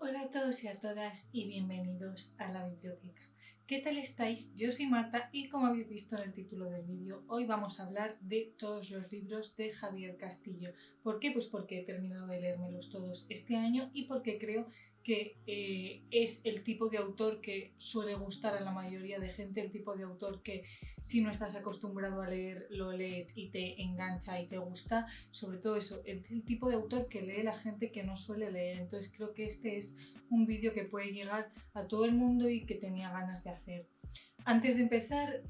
Hola a todos y a todas y bienvenidos a la biblioteca. ¿Qué tal estáis? Yo soy Marta y como habéis visto en el título del vídeo, hoy vamos a hablar de todos los libros de Javier Castillo. ¿Por qué? Pues porque he terminado de leérmelos todos este año y porque creo que es el tipo de autor que suele gustar a la mayoría de gente, el tipo de autor que si no estás acostumbrado a leer, lo lees y te engancha y te gusta. Sobre todo eso, el tipo de autor que lee la gente que no suele leer. Entonces creo que este es un vídeo que puede llegar a todo el mundo y que tenía ganas de hacer. Antes de empezar,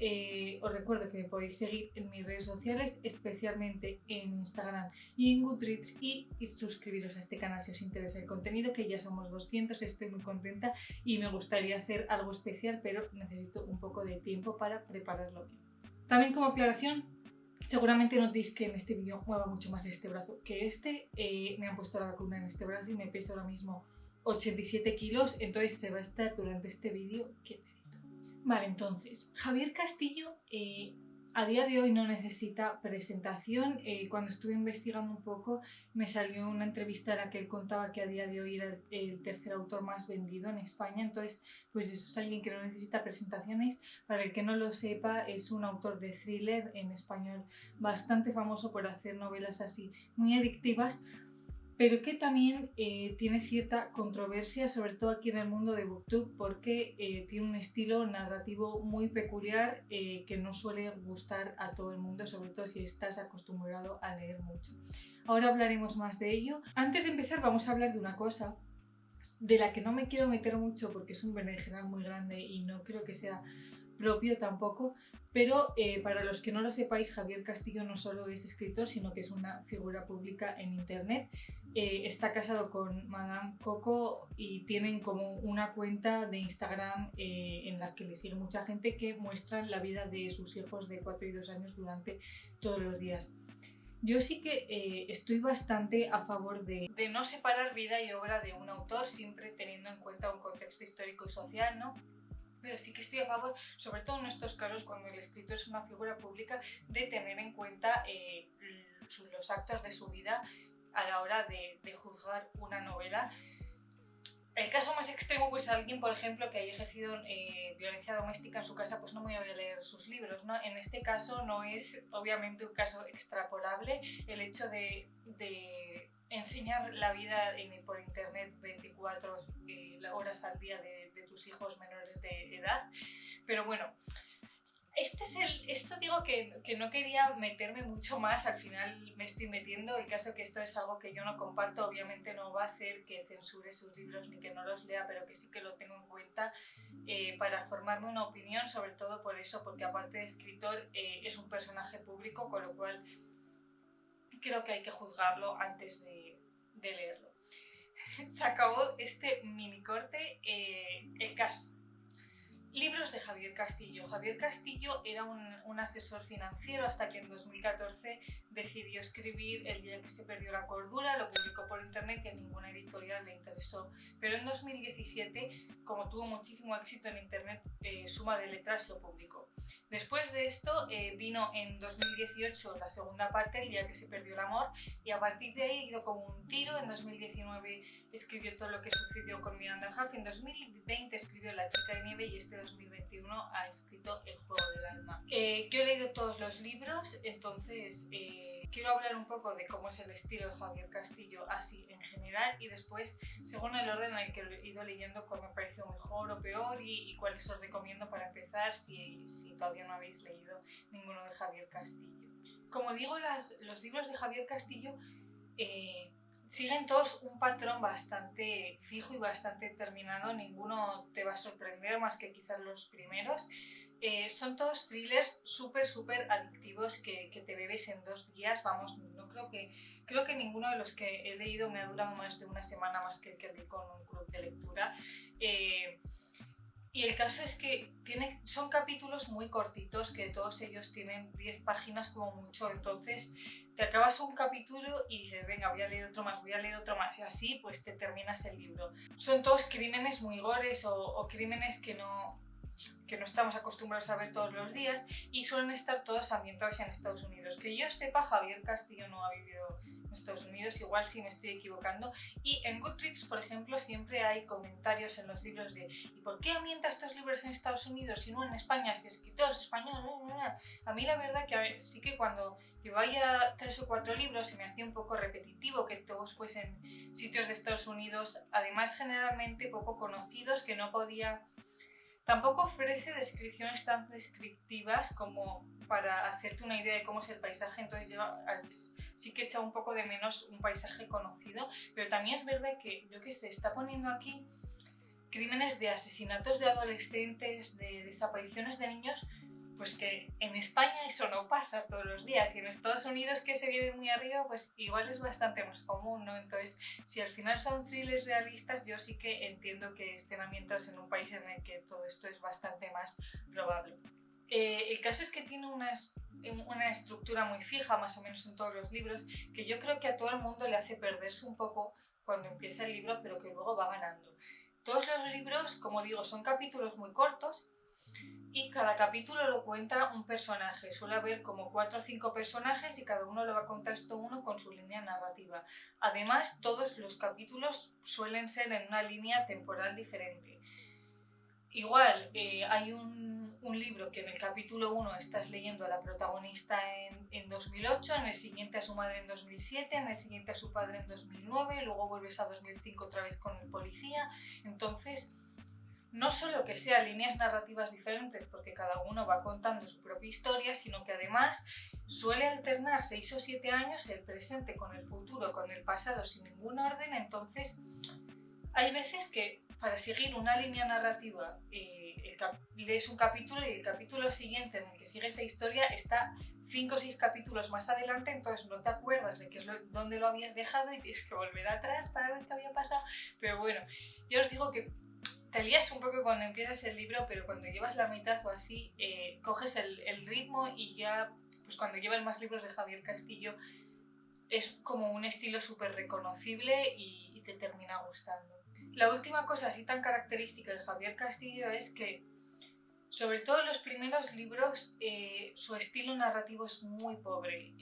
os recuerdo que me podéis seguir en mis redes sociales, especialmente en Instagram y en Goodreads, y suscribiros a este canal si os interesa el contenido, que ya somos 200, estoy muy contenta y me gustaría hacer algo especial, pero necesito un poco de tiempo para prepararlo bien. También como aclaración, seguramente notéis que en este vídeo mueva mucho más este brazo que este. Me han puesto la vacuna en este brazo y me pesa ahora mismo 87 kilos, entonces se va a estar durante este vídeo quietecito. Vale, entonces, Javier Castillo a día de hoy no necesita presentación. Cuando estuve investigando un poco me salió una entrevista en la que él contaba que a día de hoy era el tercer autor más vendido en España, entonces pues eso es alguien que no necesita presentaciones. Para el que no lo sepa, es un autor de thriller en español bastante famoso por hacer novelas así muy adictivas, pero que también tiene cierta controversia, sobre todo aquí en el mundo de BookTube, porque tiene un estilo narrativo muy peculiar que no suele gustar a todo el mundo, sobre todo si estás acostumbrado a leer mucho. Ahora hablaremos más de ello. Antes de empezar vamos a hablar de una cosa de la que no me quiero meter mucho porque es un berenjenal muy grande y no creo que sea propio tampoco, pero para los que no lo sepáis, Javier Castillo no solo es escritor, sino que es una figura pública en internet. Está casado con Madame Coco y tienen como una cuenta de Instagram en la que le sigue mucha gente, que muestran la vida de sus hijos de 4 y 2 años durante todos los días. Yo sí que estoy bastante a favor de no separar vida y obra de un autor, siempre teniendo en cuenta un contexto histórico y social, ¿no? Pero sí que estoy a favor, sobre todo en estos casos cuando el escritor es una figura pública, de tener en cuenta los actos de su vida a la hora de juzgar una novela. El caso más extremo, pues alguien, por ejemplo, que haya ejercido violencia doméstica en su casa, pues no me voy a leer sus libros, ¿no? En este caso no es obviamente un caso extrapolable el hecho de enseñar la vida por internet 24 horas al día de tus hijos menores de edad, pero bueno. Esto digo que no quería meterme mucho más, al final me estoy metiendo. El caso que esto es algo que yo no comparto, obviamente no va a hacer que censure sus libros ni que no los lea, pero que sí que lo tengo en cuenta para formarme una opinión, sobre todo por eso, porque aparte de escritor es un personaje público, con lo cual creo que hay que juzgarlo antes de leerlo. Se acabó este mini corte. El caso. Libros de Javier Castillo. Javier Castillo era un asesor financiero hasta que en 2014 decidió escribir El día que se perdió la cordura, lo publicó por internet y a ninguna editorial le interesó. Pero en 2017, como tuvo muchísimo éxito en internet, Suma de Letras lo publicó. Después de esto vino en 2018 la segunda parte, El día que se perdió el amor, y a partir de ahí ha ido como un tiro. En 2019 escribió Todo lo que sucedió con Miranda Huff, en 2020 escribió La chica de nieve y este 2021 ha escrito El juego del alma. Yo he leído todos los libros, entonces quiero hablar un poco de cómo es el estilo de Javier Castillo así en general, y después, según el orden en el que lo he ido leyendo, cuál me ha parecido mejor o peor y cuáles os recomiendo para empezar si todavía no habéis leído ninguno de Javier Castillo. Como digo, los libros de Javier Castillo siguen todos un patrón bastante fijo y bastante determinado, ninguno te va a sorprender más que quizás los primeros. Son todos thrillers súper adictivos que te bebes en 2 días, vamos, no creo que ninguno de los que he leído me ha durado más de una semana, más que el que leí con un club de lectura. Y el caso es que son capítulos muy cortitos, que todos ellos tienen 10 páginas como mucho, entonces te acabas un capítulo y dices, venga, voy a leer otro más, y así pues te terminas el libro. Son todos crímenes muy gores o crímenes que no que no estamos acostumbrados a ver todos los días, y suelen estar todos ambientados en Estados Unidos. Que yo sepa, Javier Castillo no ha vivido en Estados Unidos, igual sí me estoy equivocando. Y en Goodreads, por ejemplo, siempre hay comentarios en los libros de ¿y por qué ambienta estos libros en Estados Unidos y no en España? Si escritor es español, A mí la verdad que sí que cuando llevaba ya 3 o 4 libros se me hacía un poco repetitivo que todos fuesen sitios de Estados Unidos, además generalmente poco conocidos, que no podía... Tampoco ofrece descripciones tan descriptivas como para hacerte una idea de cómo es el paisaje, entonces sí que echa un poco de menos un paisaje conocido, pero también es verdad que, yo qué sé, está poniendo aquí crímenes de asesinatos de adolescentes, de desapariciones de niños, pues que en España eso no pasa todos los días, y en Estados Unidos, que se viene muy arriba, pues igual es bastante más común, ¿no? Entonces, si al final son thrillers realistas, yo sí que entiendo que estén ambientados en un país en el que todo esto es bastante más probable. El caso es que tiene una estructura muy fija, más o menos en todos los libros, que yo creo que a todo el mundo le hace perderse un poco cuando empieza el libro, pero que luego va ganando. Todos los libros, como digo, son capítulos muy cortos y cada capítulo lo cuenta un personaje. Suele haber como 4 o 5 personajes y cada uno lo va a contar esto uno con su línea narrativa. Además, todos los capítulos suelen ser en una línea temporal diferente. Igual, hay un libro que en el capítulo 1 estás leyendo a la protagonista en 2008, en el siguiente a su madre en 2007, en el siguiente a su padre en 2009, luego vuelves a 2005 otra vez con el policía. Entonces, no solo que sean líneas narrativas diferentes porque cada uno va contando su propia historia, sino que además suele alternar 6 o 7 años el presente con el futuro, con el pasado, sin ningún orden. Entonces, hay veces que para seguir una línea narrativa lees un capítulo y el capítulo siguiente en el que sigue esa historia está 5 o 6 capítulos más adelante, entonces no te acuerdas de dónde lo habías dejado y tienes que volver atrás para ver qué había pasado. Pero bueno, yo os digo que te lías un poco cuando empiezas el libro, pero cuando llevas la mitad o así, coges el ritmo y ya, pues cuando llevas más libros de Javier Castillo, es como un estilo súper reconocible y te termina gustando. La última cosa así tan característica de Javier Castillo es que, sobre todo en los primeros libros, su estilo narrativo es muy pobre.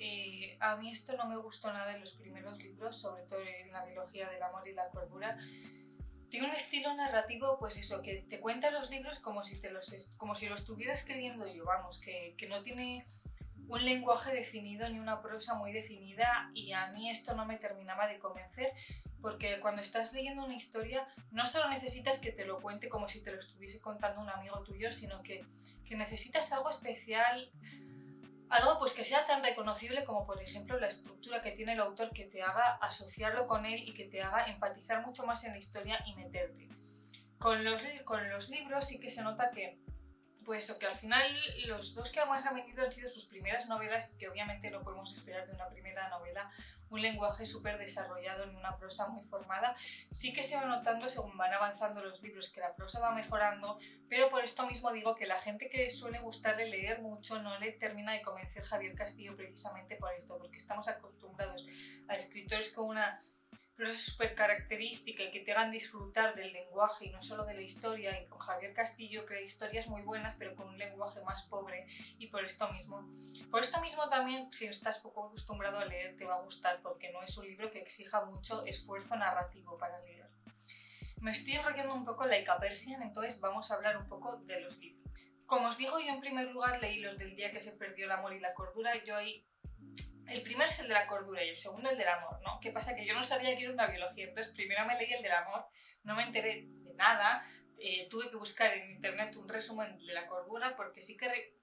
A mí esto no me gustó nada en los primeros libros, sobre todo en la biología del amor y la cordura. Tiene un estilo narrativo, pues eso, que te cuenta los libros como si lo estuviera escribiendo yo, vamos, que no tiene un lenguaje definido ni una prosa muy definida, y a mí esto no me terminaba de convencer, porque cuando estás leyendo una historia no solo necesitas que te lo cuente como si te lo estuviese contando un amigo tuyo, sino que necesitas algo especial, algo pues que sea tan reconocible como por ejemplo la estructura que tiene el autor, que te haga asociarlo con él y que te haga empatizar mucho más en la historia y meterte. Con los libros sí que se nota que, pues eso, que al final los dos que más han vendido han sido sus primeras novelas, que obviamente no podemos esperar de una primera novela un lenguaje súper desarrollado en una prosa muy formada. Sí que se va notando según van avanzando los libros que la prosa va mejorando, pero por esto mismo digo que la gente que suele gustarle leer mucho no le termina de convencer Javier Castillo, precisamente por esto, porque estamos acostumbrados a escritores con una prosa súper característica y que te hagan disfrutar del lenguaje y no solo de la historia, y con Javier Castillo crea historias muy buenas pero con un lenguaje más pobre, y por esto mismo también, si estás poco acostumbrado a leer, te va a gustar, porque no es un libro que exija mucho esfuerzo narrativo para leer. Me estoy enrollando un poco like a Persian, entonces vamos a hablar un poco de los libros. Como os digo, yo en primer lugar leí los del día que se perdió el amor y la cordura. Yo ahí el primero es el de la cordura y el segundo el del amor, ¿no? ¿Qué pasa? Que yo no sabía que era una biología, entonces primero me leí el del amor, no me enteré de nada, tuve que buscar en internet un resumen de la cordura, porque sí que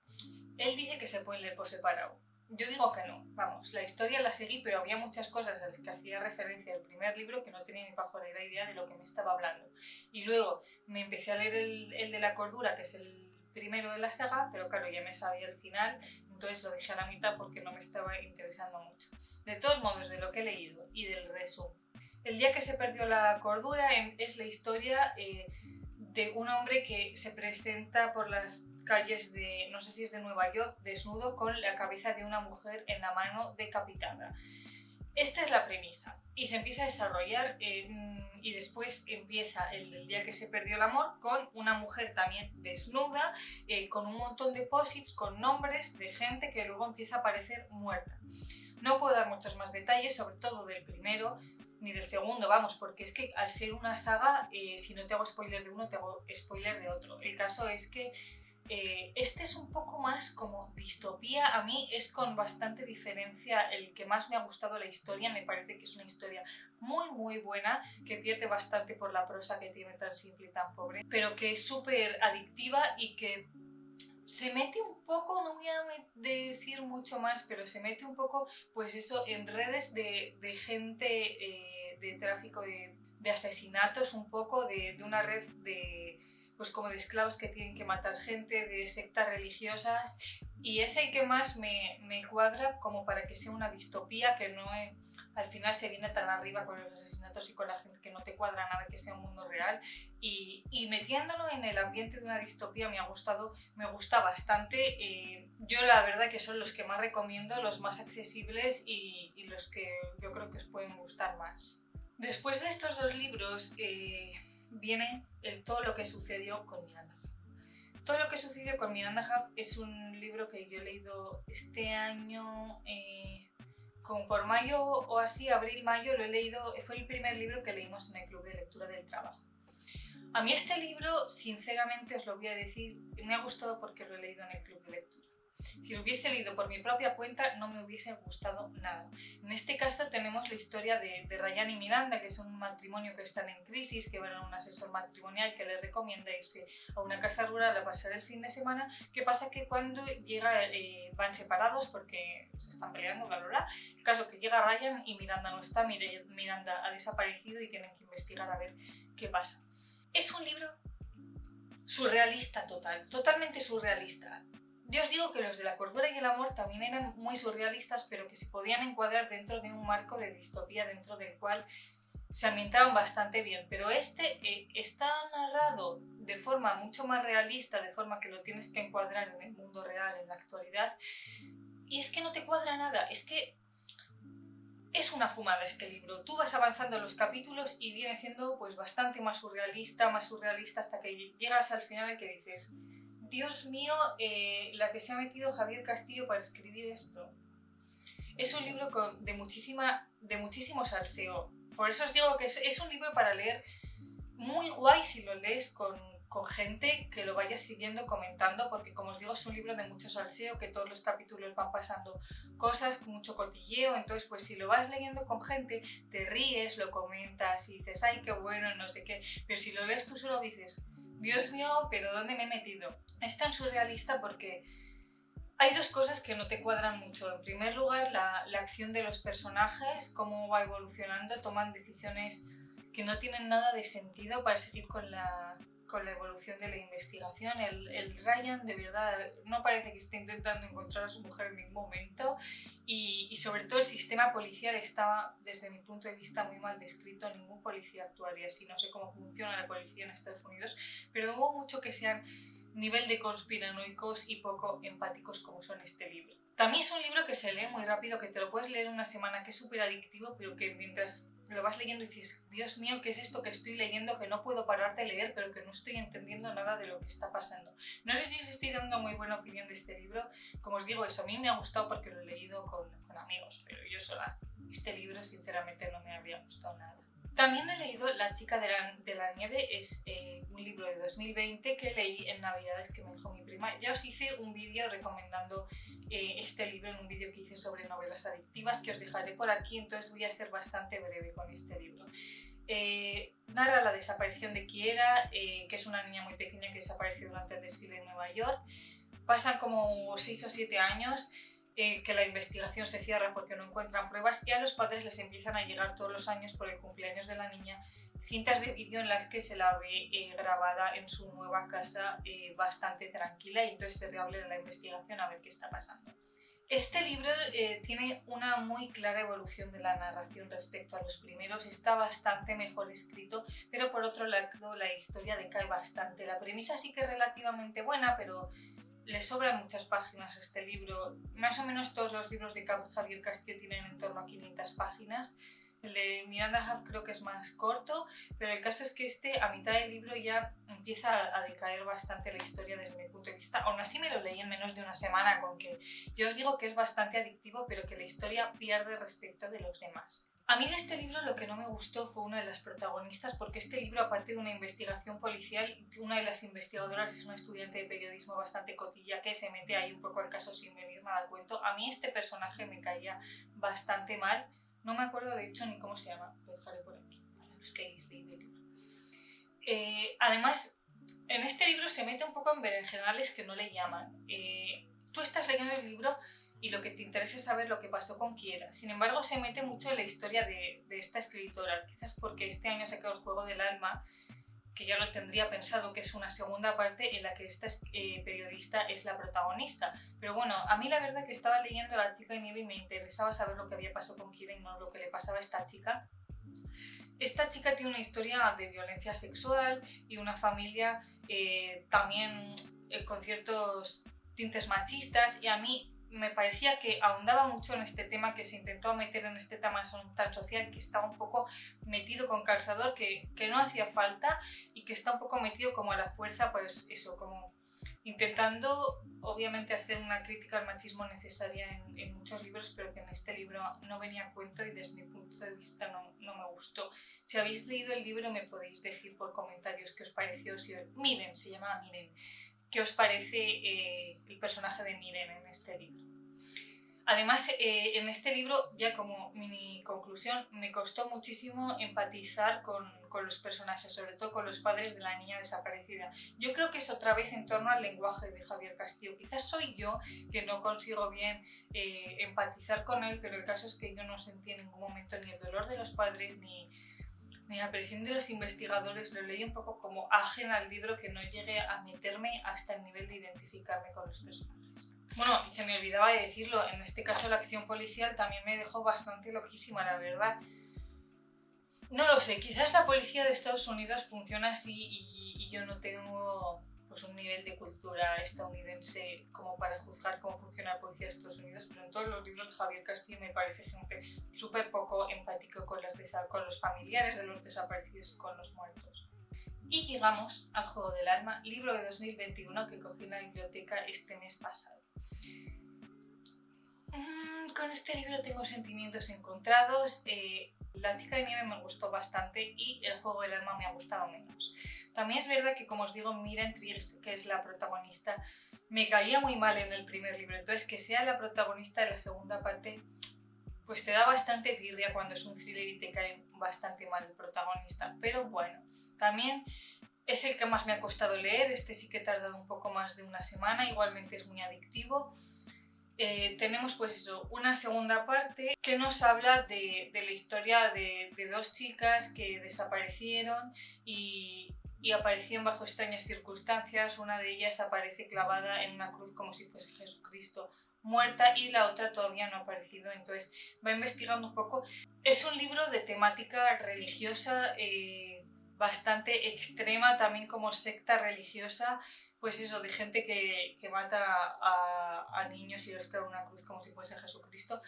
él dice que se pueden leer por separado. Yo digo que no, vamos, la historia la seguí, pero había muchas cosas a las que hacía referencia el primer libro que no tenía ni pajolera idea de lo que me estaba hablando. Y luego me empecé a leer el de la cordura, que es el primero de la saga, pero claro, ya me sabía el final, entonces lo dejé a la mitad porque no me estaba interesando mucho. De todos modos, de lo que he leído y del resumen, el día que se perdió la cordura es la historia de un hombre que se presenta por las calles de, no sé si es de Nueva York, desnudo con la cabeza de una mujer en la mano decapitada. Esta es la premisa y se empieza a desarrollar. y después empieza el del día que se perdió el amor con una mujer también desnuda, con un montón de posits, con nombres de gente que luego empieza a aparecer muerta. No puedo dar muchos más detalles, sobre todo del primero, ni del segundo, vamos, porque es que al ser una saga, si no te hago spoiler de uno, te hago spoiler de otro. El caso es que este es un poco más como distopía. A mí es con bastante diferencia el que más me ha gustado la historia. Me parece que es una historia muy buena, que pierde bastante por la prosa que tiene tan simple y tan pobre, pero que es súper adictiva y que se mete un poco, no voy a decir mucho más, pero se mete un poco, pues eso, en redes de gente, de tráfico de asesinatos, un poco de una red de, pues como de esclavos que tienen que matar gente, de sectas religiosas, y es el que más me cuadra como para que sea una distopía, que no es, al final se viene tan arriba con los asesinatos y con la gente que no te cuadra nada que sea un mundo real, y metiéndolo en el ambiente de una distopía me gusta bastante. Yo la verdad que son los que más recomiendo, los más accesibles y los que yo creo que os pueden gustar más. Después de estos dos libros viene todo lo que sucedió con Miranda Juff. Todo lo que sucedió con Miranda Juff es un libro que yo he leído este año, como por mayo o así, abril-mayo, lo he leído, fue el primer libro que leímos en el club de lectura del trabajo. A mí este libro, sinceramente os lo voy a decir, me ha gustado porque lo he leído en el club de lectura. Si lo hubiese leído por mi propia cuenta no me hubiese gustado nada. En este caso tenemos la historia de Ryan y Miranda, que son un matrimonio que están en crisis, que van a un asesor matrimonial que les recomienda irse a una casa rural a pasar el fin de semana. ¿Qué pasa? Que cuando llega, van separados porque se están peleando, bla bla bla. El caso que llega Ryan y Miranda no está, Miranda ha desaparecido y tienen que investigar a ver qué pasa. Es un libro surrealista totalmente surrealista. Yo os digo que los de la cordura y el amor también eran muy surrealistas, pero que se podían encuadrar dentro de un marco de distopía dentro del cual se ambientaban bastante bien, pero este está narrado de forma mucho más realista, de forma que lo tienes que encuadrar en el mundo real, en la actualidad, y es que no te cuadra nada, es que es una fumada este libro. Tú vas avanzando en los capítulos y viene siendo pues bastante más surrealista hasta que llegas al final y que dices, Dios mío, la que se ha metido Javier Castillo para escribir esto. Es un libro de muchísimo salseo. Por eso os digo que es un libro para leer muy guay si lo lees con gente que lo vaya siguiendo, comentando, porque como os digo es un libro de mucho salseo, que todos los capítulos van pasando cosas, mucho cotilleo, entonces pues si lo vas leyendo con gente, te ríes, lo comentas y dices, ay qué bueno, no sé qué, pero si lo lees tú solo dices, Dios mío, pero ¿dónde me he metido? Es tan surrealista porque hay dos cosas que no te cuadran mucho. En primer lugar, la acción de los personajes, cómo va evolucionando, toman decisiones que no tienen nada de sentido para seguir con la evolución de la investigación. El Ryan de verdad no parece que esté intentando encontrar a su mujer en ningún momento y sobre todo el sistema policial está desde mi punto de vista muy mal descrito. Ningún policía actuaría así. No sé cómo funciona la policía en Estados Unidos, pero dudo mucho que sean nivel de conspiranoicos y poco empáticos como son este libro. También es un libro que se lee muy rápido, que te lo puedes leer en una semana, que es súper adictivo, pero que mientras lo vas leyendo dices, Dios mío, ¿qué es esto que estoy leyendo? Que no puedo parar de leer, pero que no estoy entendiendo nada de lo que está pasando. No sé si os estoy dando muy buena opinión de este libro. Como os digo, eso a mí me ha gustado porque lo he leído con amigos, pero yo sola, este libro sinceramente no me habría gustado nada. También he leído La chica de la nieve, es un libro de 2020 que leí en Navidades que me dijo mi prima. Ya os hice un vídeo recomendando este libro en un vídeo que hice sobre novelas adictivas que os dejaré por aquí, entonces voy a ser bastante breve con este libro. Narra la desaparición de Kiera, que es una niña muy pequeña que desapareció durante el desfile en Nueva York. Pasan como 6 o 7 años que la investigación se cierra porque no encuentran pruebas y a los padres les empiezan a llegar todos los años por el cumpleaños de la niña cintas de vídeo en las que se la ve grabada en su nueva casa bastante tranquila y entonces te reabren la investigación a ver qué está pasando. Este libro tiene una muy clara evolución de la narración respecto a los primeros, está bastante mejor escrito, pero por otro lado la historia decae bastante. La premisa sí que es relativamente buena, pero le sobran muchas páginas a este libro. Más o menos todos los libros de Javier Castillo tienen en torno a 500 páginas. El de Miranda Huff creo que es más corto, pero el caso es que este, a mitad del libro, ya empieza a decaer bastante la historia desde mi punto de vista. Aún así me lo leí en menos de una semana, con que yo os digo que es bastante adictivo, pero que la historia pierde respecto de los demás. A mí de este libro lo que no me gustó fue una de las protagonistas, porque este libro, aparte de una investigación policial, una de las investigadoras es una estudiante de periodismo bastante cotilla que se mete ahí un poco al caso sin venir nada a cuento. A mí este personaje me caía bastante mal. No me acuerdo de hecho ni cómo se llama, lo dejaré por aquí para los que hayáis leído el libro. Además, en este libro se mete un poco en berenjenales que no le llaman. Tú estás leyendo el libro y lo que te interesa es saber lo que pasó con Kiera. Sin embargo, se mete mucho en la historia de esta escritora, quizás porque este año se quedó el Juego del Alma, que ya lo tendría pensado, que es una segunda parte en la que esta periodista es la protagonista. Pero bueno, a mí la verdad que estaba leyendo La chica de nieve y me interesaba saber lo que había pasado con Kiera y no lo que le pasaba a esta chica. Esta chica tiene una historia de violencia sexual y una familia también con ciertos tintes machistas, y a mí me parecía que ahondaba mucho en este tema, que se intentó meter en este tema tan social, que estaba un poco metido con calzador, que no hacía falta, y que está un poco metido como a la fuerza, pues eso, como intentando obviamente hacer una crítica al machismo necesaria en muchos libros, pero que en este libro no venía a cuento y desde mi punto de vista no me gustó. Si habéis leído el libro me podéis decir por comentarios qué os pareció. Miren, se llama Miren. ¿Qué os parece el personaje de Miren en este libro? Además, en este libro, ya como mini conclusión, me costó muchísimo empatizar con los personajes, sobre todo con los padres de la niña desaparecida. Yo creo que es otra vez en torno al lenguaje de Javier Castillo. Quizás soy yo que no consigo bien empatizar con él, pero el caso es que yo no sentí en ningún momento ni el dolor de los padres ni la presión de los investigadores. Lo leí un poco como ajena al libro, que no llegué a meterme hasta el nivel de identificarme con los personajes. Bueno, se me olvidaba de decirlo, en este caso la acción policial también me dejó bastante loquísima, la verdad. No lo sé, quizás la policía de Estados Unidos funciona así y yo no tengo pues un nivel de cultura estadounidense como para juzgar cómo funciona la policía de Estados Unidos, pero en todos los libros de Javier Castillo me parece gente súper poco empático con los familiares de los desaparecidos y con los muertos. Y llegamos al Juego del Alma, libro de 2021 que cogí en la biblioteca este mes pasado. Con este libro tengo sentimientos encontrados. La chica de nieve me gustó bastante y El Juego del Alma me ha gustado menos. También es verdad que, como os digo, Miren Triggs, que es la protagonista, me caía muy mal en el primer libro, entonces que sea la protagonista de la segunda parte pues te da bastante tirria cuando es un thriller y te cae bastante mal el protagonista. Pero bueno, también es el que más me ha costado leer. Este sí que he tardado un poco más de una semana, igualmente es muy adictivo. Tenemos pues eso, una segunda parte que nos habla de la historia de dos chicas que desaparecieron y aparecían bajo extrañas circunstancias. Una de ellas aparece clavada en una cruz como si fuese Jesucristo, muerta, y la otra todavía no ha aparecido, entonces va investigando un poco. Es un libro de temática religiosa bastante extrema, también como secta religiosa, pues eso, de gente que mata a niños y los clava una cruz como si fuese Jesucristo.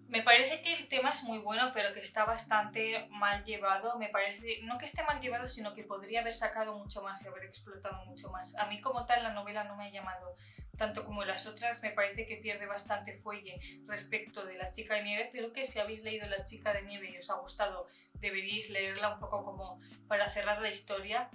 Me parece que el tema es muy bueno, pero que está bastante mal llevado. Me parece, no que esté mal llevado, sino que podría haber sacado mucho más y haber explotado mucho más. A mí como tal la novela no me ha llamado tanto como las otras. Me parece que pierde bastante fuelle respecto de La chica de nieve, pero que si habéis leído La chica de nieve y os ha gustado, deberíais leerla un poco como para cerrar la historia.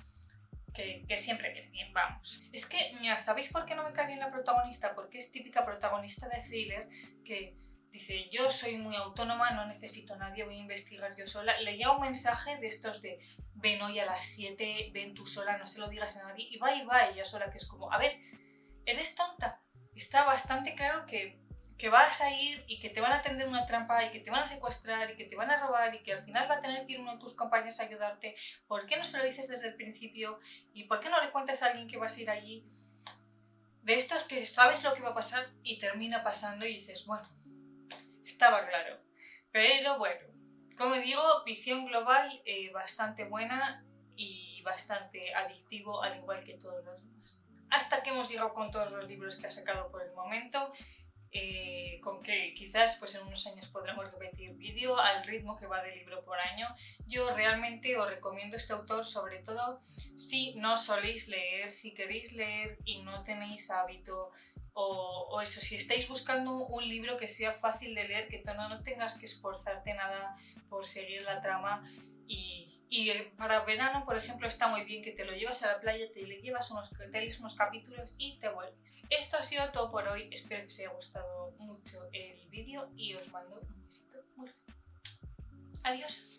Que siempre viene bien, vamos. Es que, mira, ¿sabéis por qué no me cae bien la protagonista? Porque es típica protagonista de thriller que dice, yo soy muy autónoma, no necesito a nadie, voy a investigar yo sola. Leía un mensaje de estos de, ven hoy a las 7, ven tú sola, no se lo digas a nadie, y va ella sola, que es como, a ver, eres tonta. Está bastante claro que vas a ir y que te van a tender una trampa y que te van a secuestrar y que te van a robar y que al final va a tener que ir uno de tus compañeros a ayudarte. ¿Por qué no se lo dices desde el principio? ¿Y por qué no le cuentas a alguien que vas a ir allí? De estos que sabes lo que va a pasar y termina pasando y dices, bueno, estaba claro. Pero bueno, como digo, visión global bastante buena y bastante adictivo, al igual que todos los demás. Hasta que hemos llegado con todos los libros que ha sacado por el momento. con que quizás pues en unos años podremos repetir vídeo al ritmo que va de libro por año. Yo realmente os recomiendo este autor, sobre todo si no soléis leer, si queréis leer y no tenéis hábito, o eso, si estáis buscando un libro que sea fácil de leer, que no tengas que esforzarte nada por seguir la trama. Y para verano, por ejemplo, está muy bien que te lo llevas a la playa, te lees unos capítulos y te vuelves. Esto ha sido todo por hoy, espero que os haya gustado mucho el vídeo y os mando un besito muy grande. Adiós.